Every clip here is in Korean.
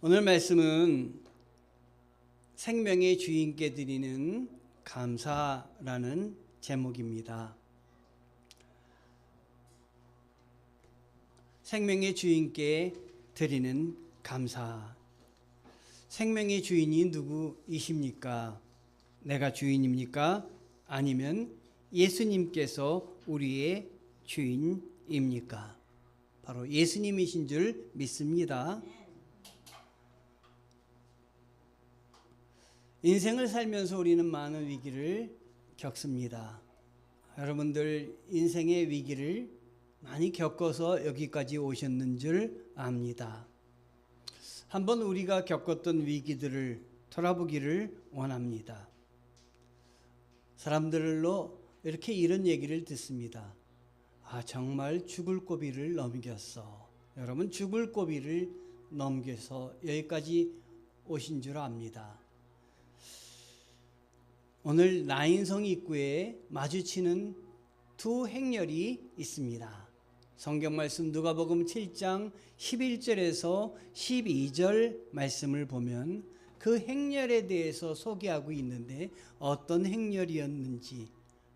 오늘 말씀은 생명의 주인께 드리는 감사라는 제목입니다. 생명의 주인께 드리는 감사. 생명의 주인이 누구이십니까? 내가 주인입니까? 아니면 예수님께서 우리의 주인입니까? 바로 예수님이신 줄 믿습니다. 인생을 살면서 우리는 많은 위기를 겪습니다. 여러분들 인생의 위기를 많이 겪어서 여기까지 오셨는 줄 압니다. 한번 우리가 겪었던 위기들을 돌아보기를 원합니다. 사람들로 이렇게 이런 얘기를 듣습니다. 정말 죽을 고비를 넘겼어. 여러분, 죽을 고비를 넘겨서 여기까지 오신 줄 압니다. 오늘 나인성 입구에 마주치는 두 행렬이 있습니다. 성경 말씀 누가복음 7장 11절에서 12절 말씀을 보면 그 행렬에 대해서 소개하고 있는데 어떤 행렬이었는지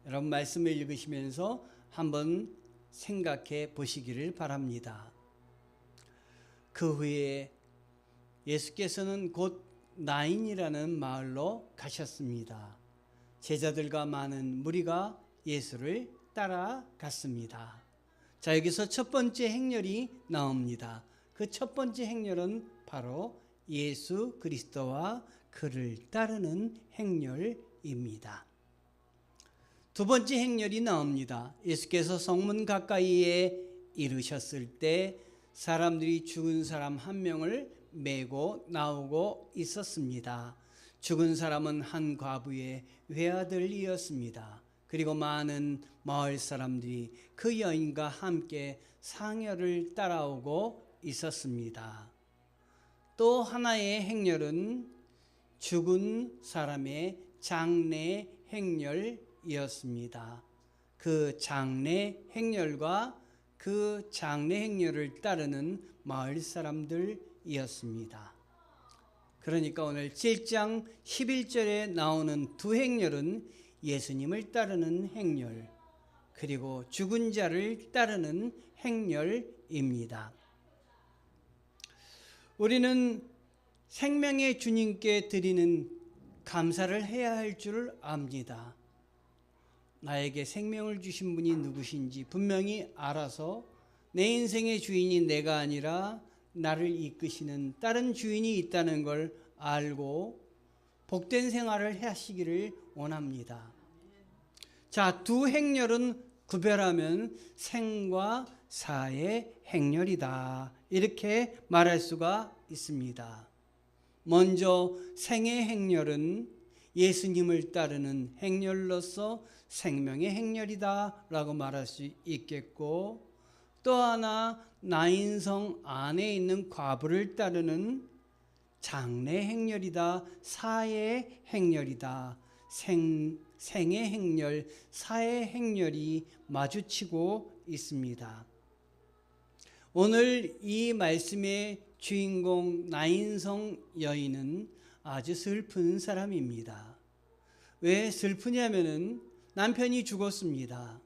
여러분 말씀을 읽으시면서 한번 생각해 보시기를 바랍니다. 그 후에 예수께서는 곧 나인이라는 마을로 가셨습니다. 제자들과 많은 무리가 예수를 따라갔습니다. 자, 여기서 첫 번째 행렬이 나옵니다. 그 첫 번째 행렬은 바로 예수 그리스도와 그를 따르는 행렬입니다. 두 번째 행렬이 나옵니다. 예수께서 성문 가까이에 이르셨을 때 사람들이 죽은 사람 한 명을 메고 나오고 있었습니다. 죽은 사람은 한 과부의 외아들이었습니다. 그리고 많은 마을 사람들이 그 여인과 함께 상여를 따라오고 있었습니다. 또 하나의 행렬은 죽은 사람의 장례 행렬이었습니다. 그 장례 행렬과 그 장례 행렬을 따르는 마을 사람들이었습니다. 그러니까 오늘 7장 11절에 나오는 두 행렬은 예수님을 따르는 행렬, 그리고 죽은 자를 따르는 행렬입니다. 우리는 생명의 주님께 드리는 감사를 해야 할 줄 압니다. 나에게 생명을 주신 분이 누구신지 분명히 알아서 내 인생의 주인이 내가 아니라 나를 이끄시는 다른 주인이 있다는 걸 알고 복된 생활을 하시기를 원합니다. 자, 두 행렬은 구별하면 생과 사의 행렬이다. 이렇게 말할 수가 있습니다. 먼저 생의 행렬은 예수님을 따르는 행렬로서 생명의 행렬이다 라고 말할 수 있겠고, 또 하나 나인성 안에 있는 과부를 따르는 장례 행렬이다, 사의 행렬이다. 생의 행렬, 사의 행렬이 마주치고 있습니다. 오늘 이 말씀의 주인공 나인성 여인은 아주 슬픈 사람입니다. 왜 슬프냐면은 남편이 죽었습니다.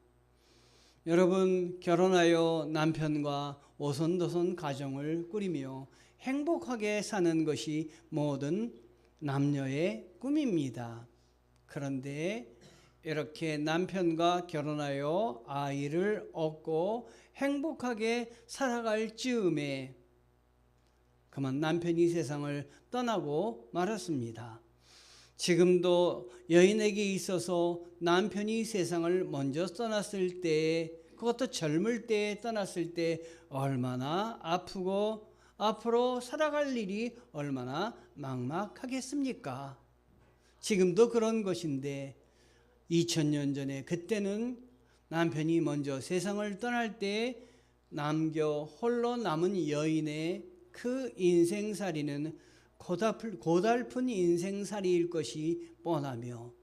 여러분, 결혼하여 남편과 오손도손 가정을 꾸리며 행복하게 사는 것이 모든 남녀의 꿈입니다. 그런데 이렇게 남편과 결혼하여 아이를 얻고 행복하게 살아갈 즈음에 그만 남편이 세상을 떠나고 말았습니다. 지금도 여인에게 있어서 남편이 세상을 먼저 떠났을 때, 그것도 젊을 때 떠났을 때 얼마나 아프고 앞으로 살아갈 일이 얼마나 막막하겠습니까? 지금도 그런 것인데 2000년 전에 그때는 남편이 먼저 세상을 떠날 때 남겨 홀로 남은 여인의 그 인생살이는 고달픈 인생살이일 것이 뻔하며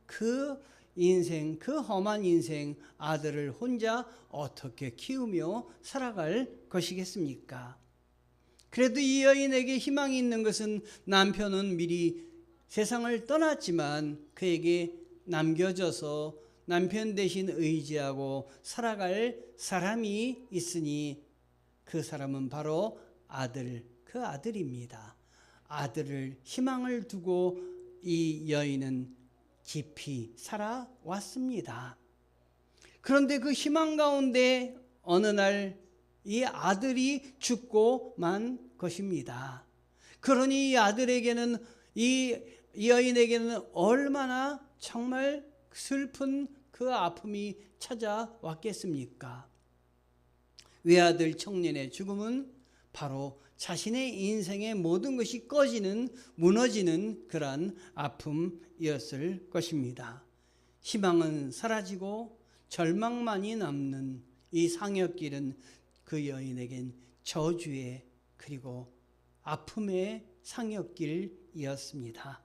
그 인생, 그 험한 인생 아들을 혼자 어떻게 키우며 살아갈 것이겠습니까? 그래도 이 여인에게 희망이 있는 것은 남편은 미리 세상을 떠났지만 그에게 남겨져서 남편 대신 의지하고 살아갈 사람이 있으니 그 사람은 바로 그 아들입니다. 아들을 희망을 두고 이 여인은 깊이 살아왔습니다. 그런데 그 희망 가운데 어느 날 이 아들이 죽고 만 것입니다. 그러니 이 아들에게는 이 여인에게는 얼마나 정말 슬픈 그 아픔이 찾아왔겠습니까? 외아들 청년의 죽음은 바로 자신의 인생의 모든 것이 무너지는 그러한 아픔이었을 것입니다. 희망은 사라지고 절망만이 남는 이 상역길은 그 여인에겐 저주의 그리고 아픔의 상역길이었습니다.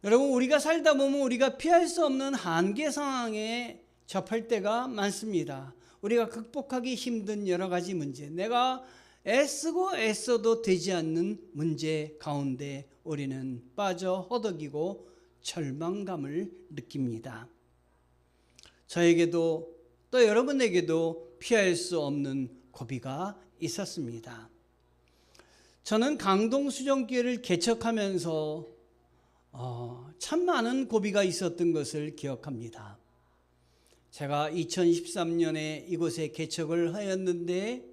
여러분, 우리가 살다 보면 우리가 피할 수 없는 한계 상황에 접할 때가 많습니다. 우리가 극복하기 힘든 여러 가지 문제, 내가 애쓰고 애써도 되지 않는 문제 가운데 우리는 빠져 허덕이고 절망감을 느낍니다. 저에게도 또 여러분에게도 피할 수 없는 고비가 있었습니다. 저는 강동수정교회를 개척하면서 참 많은 고비가 있었던 것을 기억합니다. 제가 2013년에 이곳에 개척을 하였는데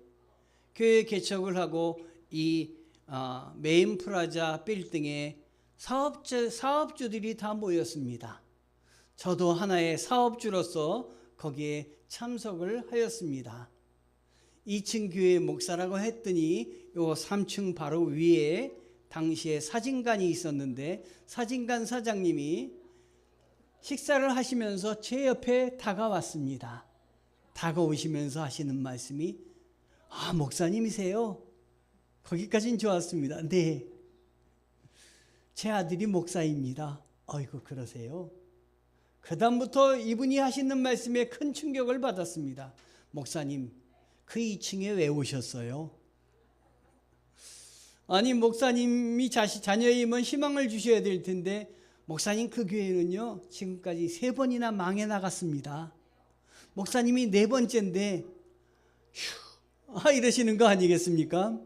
교회 개척을 하고 이 메인 프라자 빌딩에 사업주들이 다 모였습니다. 저도 하나의 사업주로서 거기에 참석을 하였습니다. 2층 교회 목사라고 했더니 요 3층 바로 위에 당시에 사진관이 있었는데 사진관 사장님이 식사를 하시면서 제 옆에 다가왔습니다. 다가오시면서 하시는 말씀이 목사님이세요? 거기까지는 좋았습니다. 네, 제 아들이 목사입니다. 어이구, 그러세요? 그 다음부터 이분이 하시는 말씀에 큰 충격을 받았습니다. 목사님, 그 2층에 왜 오셨어요? 아니, 목사님이 자녀이면 희망을 주셔야 될 텐데 목사님, 그 교회는요 지금까지 3번이나 망해 나갔습니다. 목사님이 4번째인데 이러시는 거 아니겠습니까?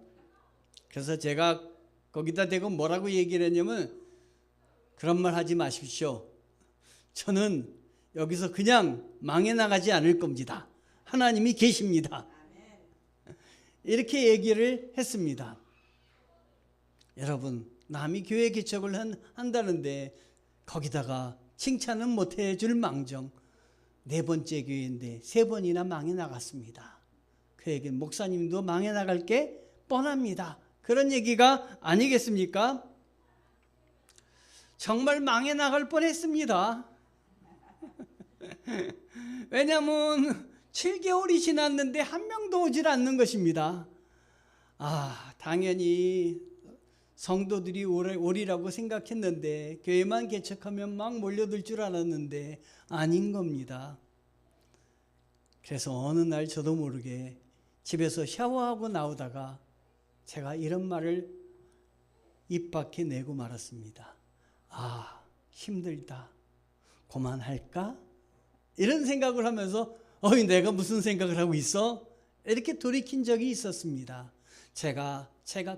그래서 제가 거기다 대고 뭐라고 얘기를 했냐면, 그런 말 하지 마십시오. 저는 여기서 그냥 망해 나가지 않을 겁니다. 하나님이 계십니다. 이렇게 얘기를 했습니다. 여러분, 남이 교회 개척을 한다는데 거기다가 칭찬은 못 해줄 망정 4번째 교회인데 3번이나 망해 나갔습니다. 그에게 목사님도 망해 나갈 게 뻔합니다. 그런 얘기가 아니겠습니까? 정말 망해 나갈 뻔했습니다. 왜냐하면 7개월이 지났는데 한 명도 오질 않는 것입니다. 당연히 성도들이 오리라고 생각했는데 교회만 개척하면 막 몰려들 줄 알았는데 아닌 겁니다. 그래서 어느 날 저도 모르게 집에서 샤워하고 나오다가 제가 이런 말을 입 밖에 내고 말았습니다. 힘들다. 그만할까? 이런 생각을 하면서 내가 무슨 생각을 하고 있어? 이렇게 돌이킨 적이 있었습니다. 제가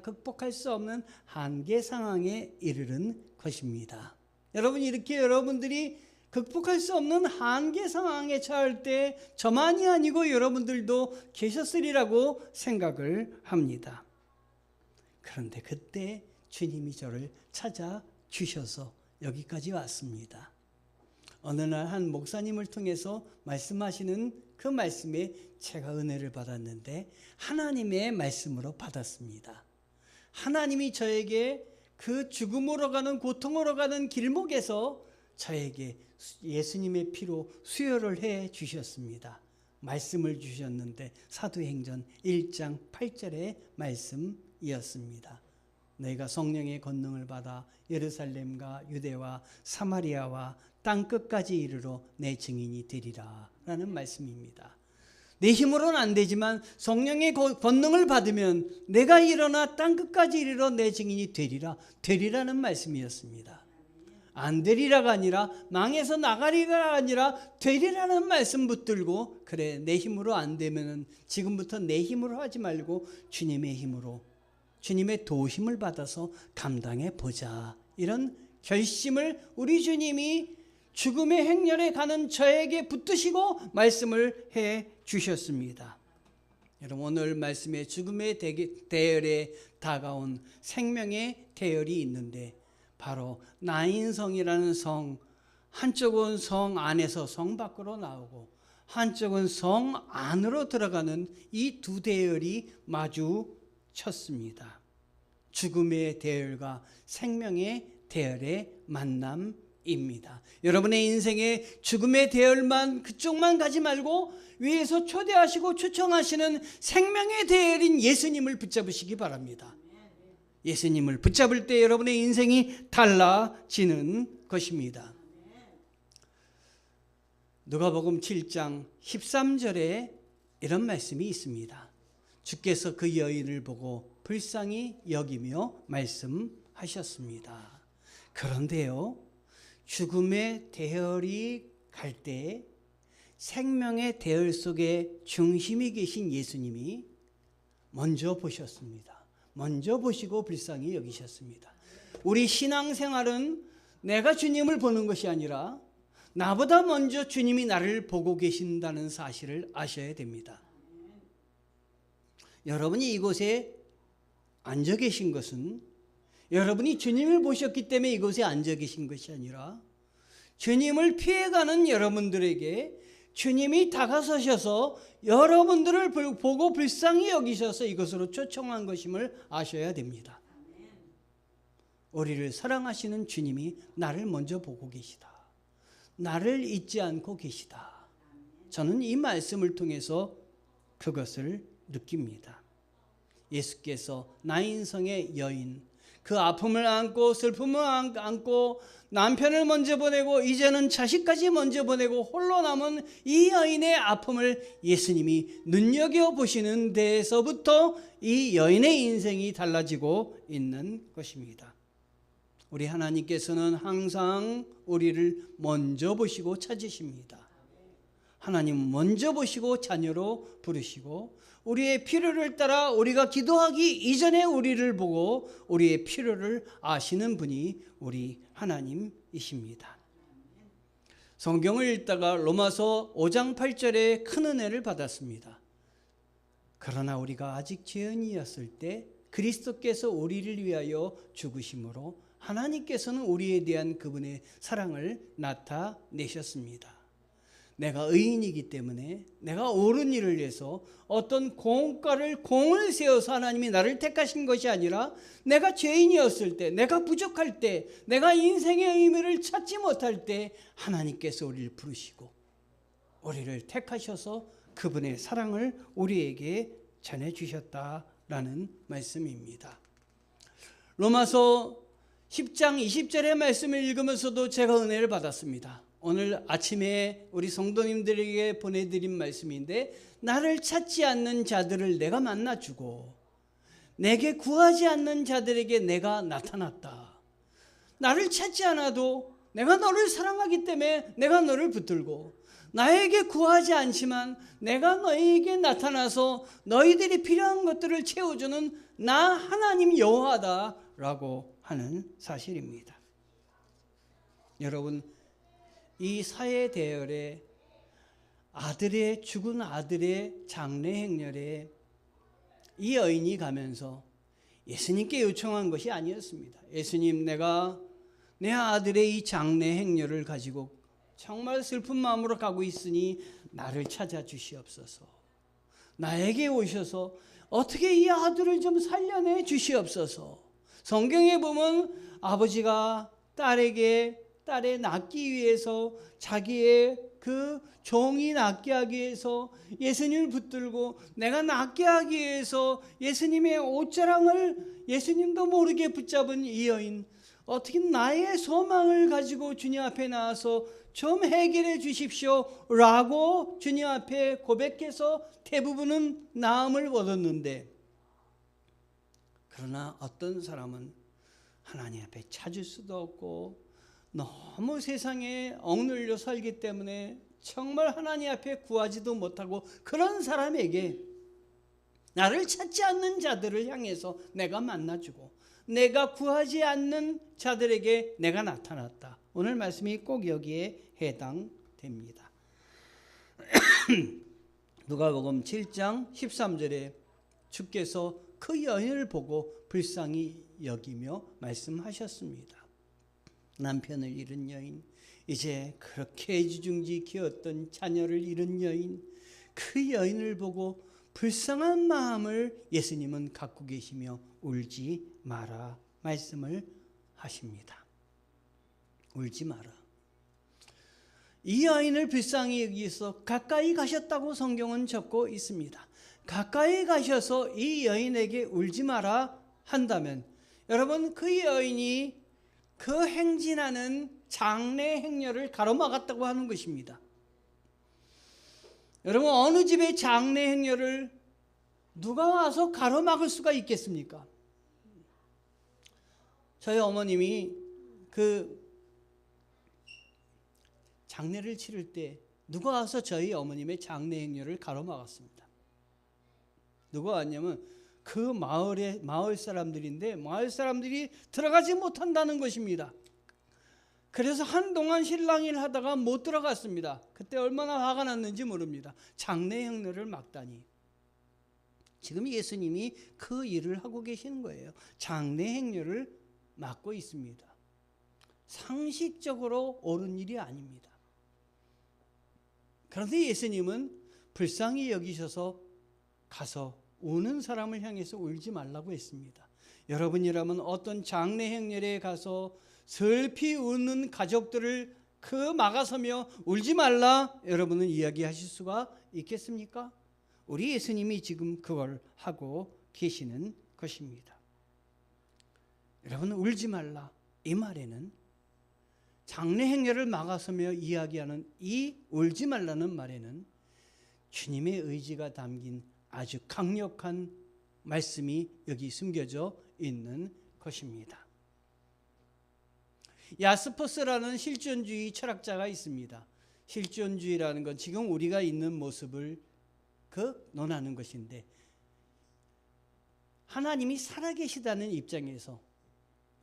극복할 수 없는 한계 상황에 이르는 것입니다. 여러분, 이렇게 여러분들이 극복할 수 없는 한계 상황에 처할 때 저만이 아니고 여러분들도 계셨으리라고 생각을 합니다. 그런데 그때 주님이 저를 찾아주셔서 여기까지 왔습니다. 어느 날 한 목사님을 통해서 말씀하시는 그 말씀에 제가 은혜를 받았는데 하나님의 말씀으로 받았습니다. 하나님이 저에게 그 죽음으로 가는, 고통으로 가는 길목에서 저에게 예수님의 피로 수혈을 해 주셨습니다. 말씀을 주셨는데 사도행전 1장 8절의 말씀이었습니다. 너희가 성령의 권능을 받아 예루살렘과 유대와 사마리아와 땅끝까지 이르러 내 증인이 되리라 라는 말씀입니다. 내 힘으로는 안 되지만 성령의 권능을 받으면 내가 일어나 땅끝까지 이르러 내 증인이 되리라는 말씀이었습니다. 안 되리라가 아니라 망해서 나가리가 아니라 되리라는 말씀 붙들고, 그래 내 힘으로 안 되면은 지금부터 내 힘으로 하지 말고 주님의 힘으로, 주님의 도심을 받아서 감당해 보자, 이런 결심을 우리 주님이 죽음의 행렬에 가는 저에게 붙드시고 말씀을 해 주셨습니다. 여러분, 오늘 말씀에 죽음의 대열에 다가온 생명의 대열이 있는데, 바로 나인성이라는 성, 한쪽은 성 안에서 성 밖으로 나오고 한쪽은 성 안으로 들어가는 이 두 대열이 마주쳤습니다. 죽음의 대열과 생명의 대열의 만남입니다. 여러분의 인생에 죽음의 대열만, 그쪽만 가지 말고 위에서 초대하시고 초청하시는 생명의 대열인 예수님을 붙잡으시기 바랍니다. 예수님을 붙잡을 때 여러분의 인생이 달라지는 것입니다. 누가복음 7장 13절에 이런 말씀이 있습니다. 주께서 그 여인을 보고 불쌍히 여기며 말씀하셨습니다. 그런데요, 죽음의 대열이 갈 때 생명의 대열 속에 중심이 계신 예수님이 먼저 보셨습니다. 먼저 보시고 불쌍히 여기셨습니다. 우리 신앙생활은 내가 주님을 보는 것이 아니라 나보다 먼저 주님이 나를 보고 계신다는 사실을 아셔야 됩니다. 여러분이 이곳에 앉아 계신 것은 여러분이 주님을 보셨기 때문에 이곳에 앉아 계신 것이 아니라 주님을 피해가는 여러분들에게 주님이 다가서셔서 여러분들을 보고 불쌍히 여기셔서 이것으로 초청한 것임을 아셔야 됩니다. 우리를 사랑하시는 주님이 나를 먼저 보고 계시다. 나를 잊지 않고 계시다. 저는 이 말씀을 통해서 그것을 느낍니다. 예수께서 나인성의 여인, 그 아픔을 안고 슬픔을 안고 남편을 먼저 보내고 이제는 자식까지 먼저 보내고 홀로 남은 이 여인의 아픔을 예수님이 눈여겨보시는 데에서부터 이 여인의 인생이 달라지고 있는 것입니다. 우리 하나님께서는 항상 우리를 먼저 보시고 찾으십니다. 하나님 먼저 보시고 자녀로 부르시고 우리의 필요를 따라 우리가 기도하기 이전에 우리를 보고 우리의 필요를 아시는 분이 우리 하나님이십니다. 성경을 읽다가 로마서 5장 8절에 큰 은혜를 받았습니다. 그러나 우리가 아직 죄인이었을 때 그리스도께서 우리를 위하여 죽으심으로 하나님께서는 우리에 대한 그분의 사랑을 나타내셨습니다. 내가 의인이기 때문에 내가 옳은 일을 해서 어떤 공을 세워서 하나님이 나를 택하신 것이 아니라 내가 죄인이었을 때, 내가 부족할 때, 내가 인생의 의미를 찾지 못할 때 하나님께서 우리를 부르시고 우리를 택하셔서 그분의 사랑을 우리에게 전해주셨다라는 말씀입니다. 로마서 10장 20절의 말씀을 읽으면서도 제가 은혜를 받았습니다. 오늘 아침에 우리 성도님들에게 보내드린 말씀인데, 나를 찾지 않는 자들을 내가 만나주고 내게 구하지 않는 자들에게 내가 나타났다. 나를 찾지 않아도 내가 너를 사랑하기 때문에 내가 너를 붙들고, 나에게 구하지 않지만 내가 너희에게 나타나서 너희들이 필요한 것들을 채워주는 나 하나님 여호와다라고 하는 사실입니다. 여러분, 이 사회 대열에 죽은 아들의 장례 행렬에 이 여인이 가면서 예수님께 요청한 것이 아니었습니다. 예수님, 내가 내 아들의 이 장례 행렬을 가지고 정말 슬픈 마음으로 가고 있으니 나를 찾아주시옵소서. 나에게 오셔서 어떻게 이 아들을 좀 살려내 주시옵소서. 성경에 보면 아버지가 딸에 낳기 위해서 자기의 그 종이 낳게 하기 위해서 예수님을 붙들고 내가 낳게 하기 위해서 예수님의 옷자랑을 예수님도 모르게 붙잡은 이 여인, 어떻게 나의 소망을 가지고 주님 앞에 나와서 좀 해결해 주십시오 라고 주님 앞에 고백해서 대부분은 나음을 얻었는데, 그러나 어떤 사람은 하나님 앞에 찾을 수도 없고 너무 세상에 억눌려 살기 때문에 정말 하나님 앞에 구하지도 못하고, 그런 사람에게 나를 찾지 않는 자들을 향해서 내가 만나주고 내가 구하지 않는 자들에게 내가 나타났다. 오늘 말씀이 꼭 여기에 해당됩니다. 누가복음 7장 13절에 주께서 그 여인을 보고 불쌍히 여기며 말씀하셨습니다. 남편을 잃은 여인, 이제 그렇게 애지중지 키웠던 자녀를 잃은 여인, 그 여인을 보고 불쌍한 마음을 예수님은 갖고 계시며 울지 마라 말씀을 하십니다. 울지 마라. 이 여인을 불쌍히 여기서 가까이 가셨다고 성경은 적고 있습니다. 가까이 가셔서 이 여인에게 울지 마라 한다면, 여러분, 그 여인이 그 행진하는 장래 행렬을 가로막았다고 하는 것입니다. 여러분, 어느 집의 장래 행렬을 누가 와서 가로막을 수가 있겠습니까? 저희 어머님이 그 장례를 치를 때 누가 와서 저희 어머님의 장례 행렬을 가로막았습니다. 누가 왔냐면 그 마을 사람들인데, 마을 사람들이 들어가지 못한다는 것입니다. 그래서 한동안 신랑일 하다가 못 들어갔습니다. 그때 얼마나 화가 났는지 모릅니다. 장례 행렬을 막다니. 지금 예수님이 그 일을 하고 계시는 거예요. 장례 행렬을 막고 있습니다. 상식적으로 옳은 일이 아닙니다. 그런데 예수님은 불쌍히 여기셔서 가서 우는 사람을 향해서 울지 말라고 했습니다. 여러분이라면 어떤 장례 행렬에 가서 슬피 우는 가족들을 그 막아서며 울지 말라 여러분은 이야기하실 수가 있겠습니까? 우리 예수님이 지금 그걸 하고 계시는 것입니다. 여러분, 울지 말라 이 말에는, 장례 행렬을 막아서며 이야기하는 이 울지 말라는 말에는 주님의 의지가 담긴 아주 강력한 말씀이 여기 숨겨져 있는 것입니다. 야스퍼스라는 실존주의 철학자가 있습니다. 실존주의라는 건 지금 우리가 있는 모습을 논하는 것인데, 하나님이 살아계시다는 입장에서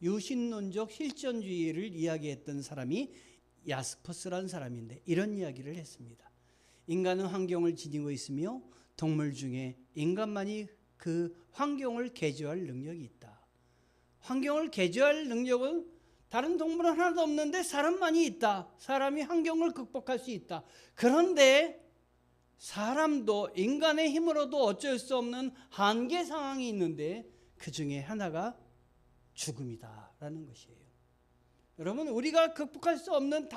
유신론적 실존주의를 이야기했던 사람이 야스퍼스라는 사람인데, 이런 이야기를 했습니다. 인간은 환경을 지니고 있으며 동물 중에 인간만이 그 환경을 개조할 능력이 있다. 환경을 개조할 능력은 다른 동물은 하나도 없는데 사람만이 있다. 사람이 환경을 극복할 수 있다. 그런데 사람도 인간의 힘으로도 어쩔 수 없는 한계 상황이 있는데 그 중에 하나가 죽음이다라는 것이에요. 여러분, 우리가 극복할 수 없는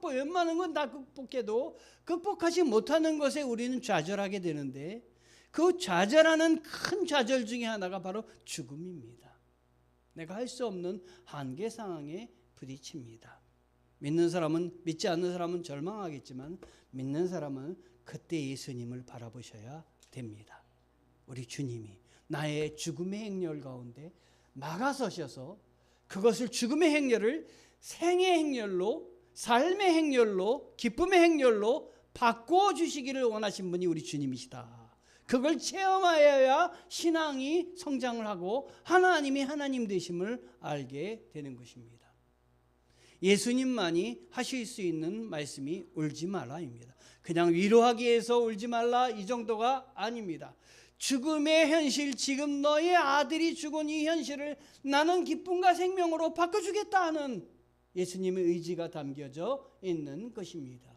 웬만한 건 다 극복해도 극복하지 못하는 것에 우리는 좌절하게 되는데, 그 좌절하는 큰 좌절 중에 하나가 바로 죽음입니다. 내가 할 수 없는 한계 상황에 부딪힙니다. 믿는 사람은, 믿지 않는 사람은 절망하겠지만 믿는 사람은 그때 예수님을 바라보셔야 됩니다. 우리 주님이 나의 죽음의 행렬 가운데 막아서셔서 그것을, 죽음의 행렬을 생의 행렬로, 삶의 행렬로, 기쁨의 행렬로 바꿔주시기를 원하신 분이 우리 주님이시다. 그걸 체험하여야 신앙이 성장을 하고 하나님이 하나님 되심을 알게 되는 것입니다. 예수님만이 하실 수 있는 말씀이 울지 말라입니다. 그냥 위로하기 위해서 울지 말라 이 정도가 아닙니다. 죽음의 현실, 지금 너의 아들이 죽은 이 현실을 나는 기쁨과 생명으로 바꿔주겠다 하는 예수님의 의지가 담겨져 있는 것입니다.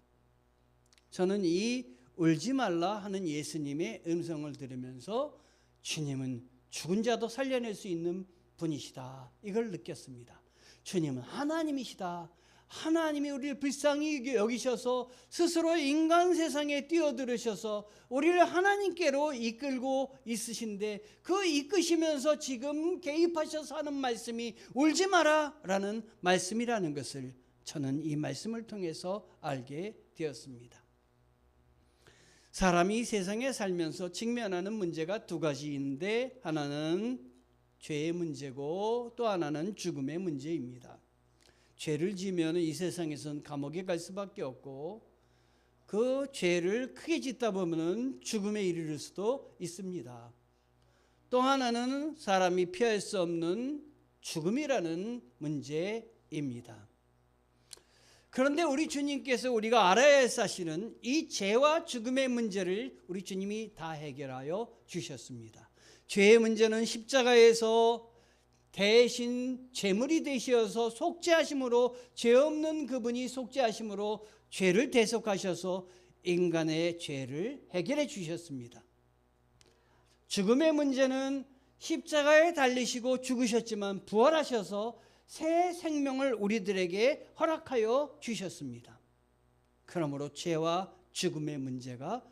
저는 이 울지 말라 하는 예수님의 음성을 들으면서 주님은 죽은 자도 살려낼 수 있는 분이시다, 이걸 느꼈습니다. 주님은 하나님이시다. 하나님이 우리를 불쌍히 여기셔서 스스로 인간 세상에 뛰어들으셔서 우리를 하나님께로 이끌고 있으신데, 그 이끄시면서 지금 개입하셔서 하는 말씀이 울지 마라 라는 말씀이라는 것을 저는 이 말씀을 통해서 알게 되었습니다. 사람이 세상에 살면서 직면하는 문제가 두 가지인데, 하나는 죄의 문제고 또 하나는 죽음의 문제입니다. 죄를 지으면 이 세상에선 감옥에 갈 수밖에 없고, 그 죄를 크게 짓다 보면 죽음에 이르를 수도 있습니다. 또 하나는 사람이 피할 수 없는 죽음이라는 문제입니다. 그런데 우리 주님께서 우리가 알아야 할 사실은 이 죄와 죽음의 문제를 우리 주님이 다 해결하여 주셨습니다. 죄의 문제는 십자가에서 대신 제물이 되셔서 속죄하심으로, 죄 없는 그분이 속죄하심으로 죄를 대속하셔서 인간의 죄를 해결해 주셨습니다. 죽음의 문제는 십자가에 달리시고 죽으셨지만 부활하셔서 새 생명을 우리들에게 허락하여 주셨습니다. 그러므로 죄와 죽음의 문제가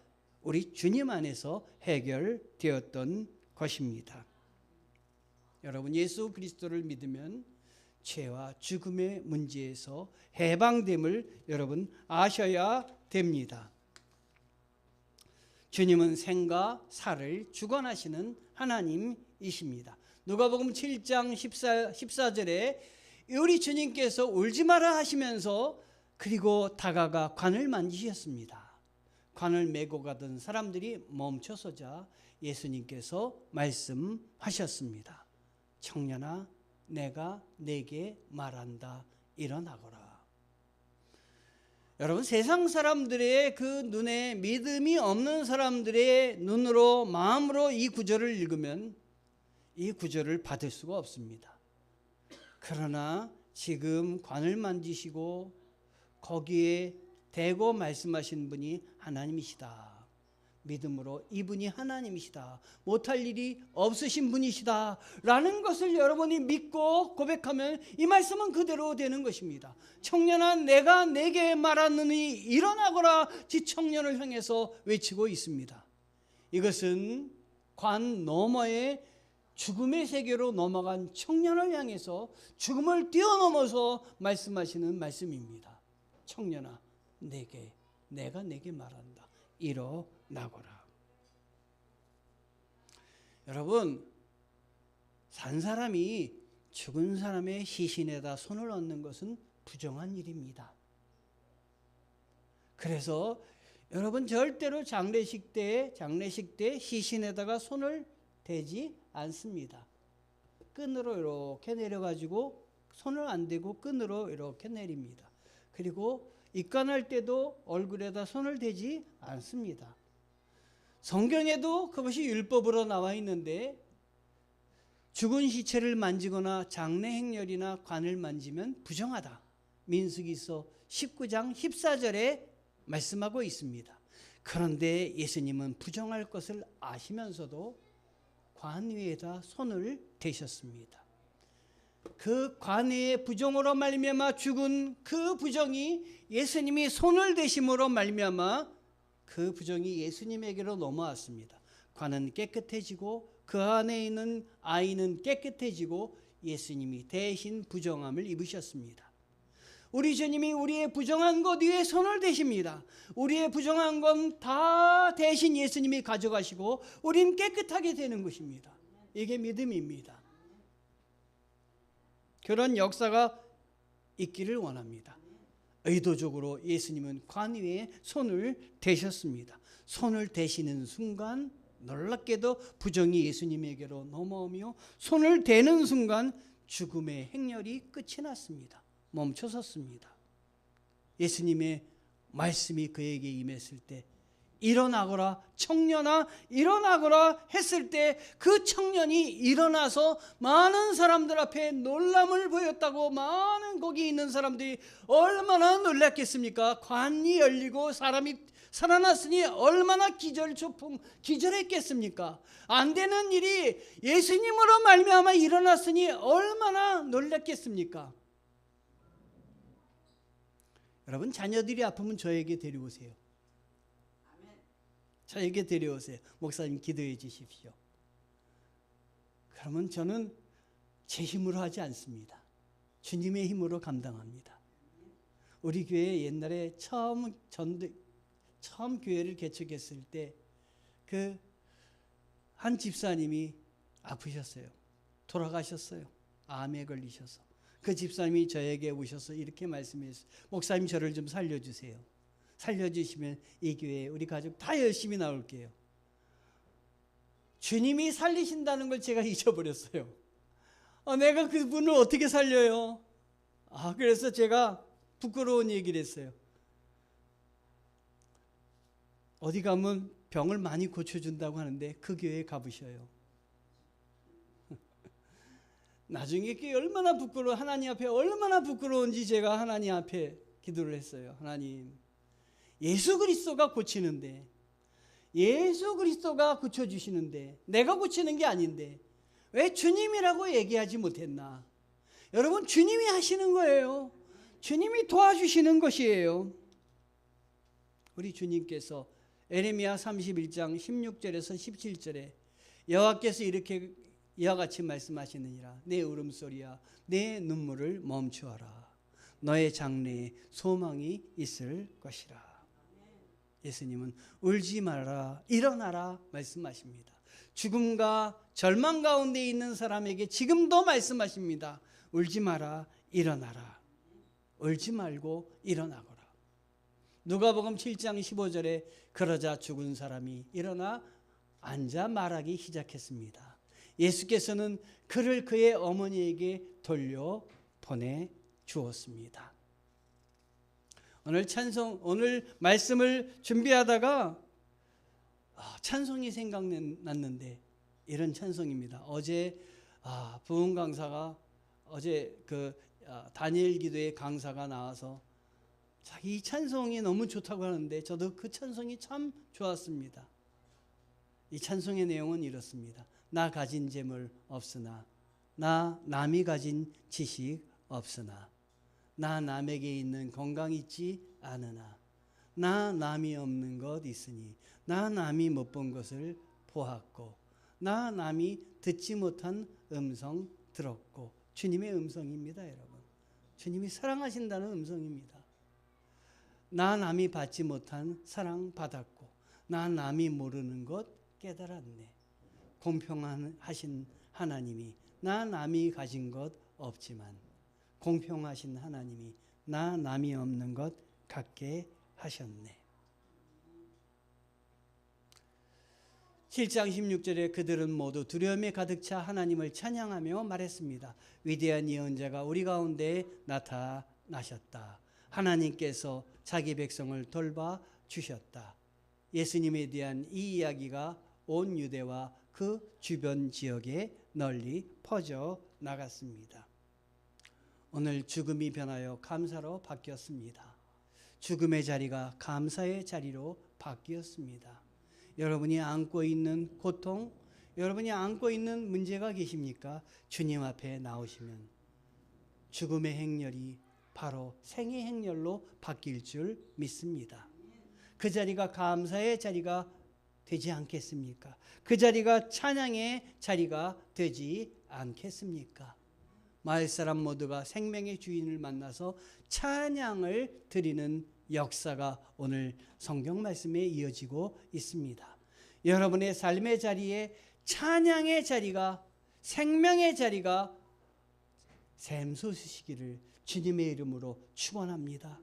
우리 주님 안에서 해결되었던 것입니다. 여러분, 예수 그리스도를 믿으면 죄와 죽음의 문제에서 해방됨을 여러분 아셔야 됩니다. 주님은 생과 사를 주관하시는 하나님이십니다. 누가복음 7장 14절에 우리 주님께서 울지 마라 하시면서 그리고 다가가 관을 만지셨습니다. 관을 메고 가던 사람들이 멈춰서자 예수님께서 말씀하셨습니다. 청년아, 내가 네게 말한다. 일어나거라. 여러분, 세상 사람들의 그 눈에 믿음이 없는 사람들의 눈으로, 마음으로 이 구절을 읽으면 이 구절을 받을 수가 없습니다. 그러나 지금 관을 만지시고 거기에 대고 말씀하신 분이 하나님이시다. 믿음으로 이분이 하나님이시다, 못할 일이 없으신 분이시다 라는 것을 여러분이 믿고 고백하면 이 말씀은 그대로 되는 것입니다. 청년아, 내가 네게 말하느니 일어나거라 지 청년을 향해서 외치고 있습니다. 이것은 관 너머의 죽음의 세계로 넘어간 청년을 향해서 죽음을 뛰어넘어서 말씀하시는 말씀입니다. 청년아, 내가 네게 말한다. 일어나거라. 여러분, 산 사람이 죽은 사람의 시신에다 손을 얹는 것은 부정한 일입니다. 그래서 여러분, 절대로 장례식 때 시신에다가 손을 대지 않습니다. 끈으로 이렇게 내려가지고 손을 안 대고 끈으로 이렇게 내립니다. 그리고 입관할 때도 얼굴에다 손을 대지 않습니다. 성경에도 그것이 율법으로 나와 있는데, 죽은 시체를 만지거나 장례 행렬이나 관을 만지면 부정하다. 민수기서 19장 14절에 말씀하고 있습니다. 그런데 예수님은 부정할 것을 아시면서도 관 위에다 손을 대셨습니다. 그 관의 부정으로 말미암아 죽은 그 부정이 예수님이 손을 대심으로 말미암아 그 부정이 예수님에게로 넘어왔습니다. 관은 깨끗해지고 그 안에 있는 아이는 깨끗해지고 예수님이 대신 부정함을 입으셨습니다. 우리 주님이 우리의 부정한 것 위에 손을 대십니다. 우리의 부정한 건 다 대신 예수님이 가져가시고 우린 깨끗하게 되는 것입니다. 이게 믿음입니다. 그런 역사가 있기를 원합니다. 의도적으로 예수님은 관 위에 손을 대셨습니다. 손을 대시는 순간 놀랍게도 부정이 예수님에게로 넘어오며 손을 대는 순간 죽음의 행렬이 끝이 났습니다. 멈춰섰습니다. 예수님의 말씀이 그에게 임했을 때 일어나거라, 청년아 일어나거라 했을 때 그 청년이 일어나서 많은 사람들 앞에 놀람을 보였다고, 많은 거기 있는 사람들이 얼마나 놀랐겠습니까? 관이 열리고 사람이 살아났으니 얼마나 기절했겠습니까? 안 되는 일이 예수님으로 말미암아 일어났으니 얼마나 놀랐겠습니까? 여러분 자녀들이 아프면 저에게 데려오세요. 저에게 데려오세요. 목사님 기도해 주십시오. 그러면 저는 제 힘으로 하지 않습니다. 주님의 힘으로 감당합니다. 우리 교회 옛날에 처음 교회를 개척했을 때 그 한 집사님이 아프셨어요. 돌아가셨어요. 암에 걸리셔서. 그 집사님이 저에게 오셔서 이렇게 말씀했어요. 목사님 저를 좀 살려주세요. 살려주시면 이 교회에 우리 가족 다 열심히 나올게요. 주님이 살리신다는 걸 제가 잊어버렸어요. 내가 그분을 어떻게 살려요? 그래서 제가 부끄러운 얘기를 했어요. 어디 가면 병을 많이 고쳐준다고 하는데 그 교회에 가보셔요. 나중에 그게 얼마나 부끄러워, 하나님 앞에 얼마나 부끄러운지 제가 하나님 앞에 기도를 했어요. 하나님, 예수 그리스도가 고치는데, 예수 그리스도가 고쳐주시는데 내가 고치는 게 아닌데 왜 주님이라고 얘기하지 못했나? 여러분, 주님이 하시는 거예요. 주님이 도와주시는 것이에요. 우리 주님께서 에레미야 31장 16절에서 17절에 여호와께서 이와 같이 말씀하시느니라. 내 울음소리야, 내 눈물을 멈추어라. 너의 장래에 소망이 있을 것이라. 예수님은 울지 말아라, 일어나라 말씀하십니다. 죽음과 절망 가운데 있는 사람에게 지금도 말씀하십니다. 울지 마라, 일어나라. 울지 말고 일어나거라. 누가복음 7장 15절에 그러자 죽은 사람이 일어나 앉아 말하기 시작했습니다. 예수께서는 그를 그의 어머니에게 돌려 보내 주었습니다. 오늘 말씀을 준비하다가 찬송이 생각났는데 이런 찬송입니다. 어제 부흥 강사가 어제 다니엘 기도의 강사가 나와서 자기 찬송이 너무 좋다고 하는데 저도 그 찬송이 참 좋았습니다. 이 찬송의 내용은 이렇습니다. 나 가진 재물 없으나, 나 남이 가진 지식 없으나, 나 남에게 있는 건강 있지 않으나, 나 남이 없는 것 있으니, 나 남이 못 본 것을 보았고, 나 남이 듣지 못한 음성 들었고. 주님의 음성입니다, 여러분. 주님이 사랑하신다는 음성입니다. 나 남이 받지 못한 사랑 받았고, 나 남이 모르는 것 깨달았네. 공평하신 하나님이 나 남이 가진 것 없지만 공평하신 하나님이 나 남이 없는 것 갖게 하셨네. 7장 16절에 그들은 모두 두려움에 가득 차 하나님을 찬양하며 말했습니다. 위대한 예언자가 우리 가운데 나타나셨다. 하나님께서 자기 백성을 돌봐 주셨다. 예수님에 대한 이 이야기가 온 유대와 그 주변 지역에 널리 퍼져 나갔습니다. 오늘 죽음이 변하여 감사로 바뀌었습니다. 죽음의 자리가 감사의 자리로 바뀌었습니다. 여러분이 안고 있는 고통, 여러분이 안고 있는 문제가 계십니까? 주님 앞에 나오시면 죽음의 행렬이 바로 생의 행렬로 바뀔 줄 믿습니다. 그 자리가 감사의 자리가 되지 않겠습니까? 그 자리가 찬양의 자리가 되지 않겠습니까? 마을 사람 모두가 생명의 주인을 만나서 찬양을 드리는 역사가 오늘 성경 말씀에 이어지고 있습니다. 여러분의 삶의 자리에 찬양의 자리가, 생명의 자리가 샘솟으시기를 주님의 이름으로 축원합니다.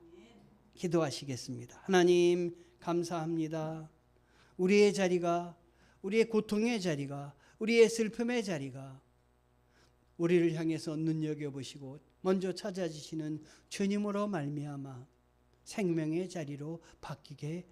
기도하시겠습니다. 하나님 감사합니다. 우리의 자리가, 우리의 고통의 자리가, 우리의 슬픔의 자리가 우리를 향해서 눈여겨보시고 먼저 찾아주시는 주님으로 말미암아 생명의 자리로 바뀌게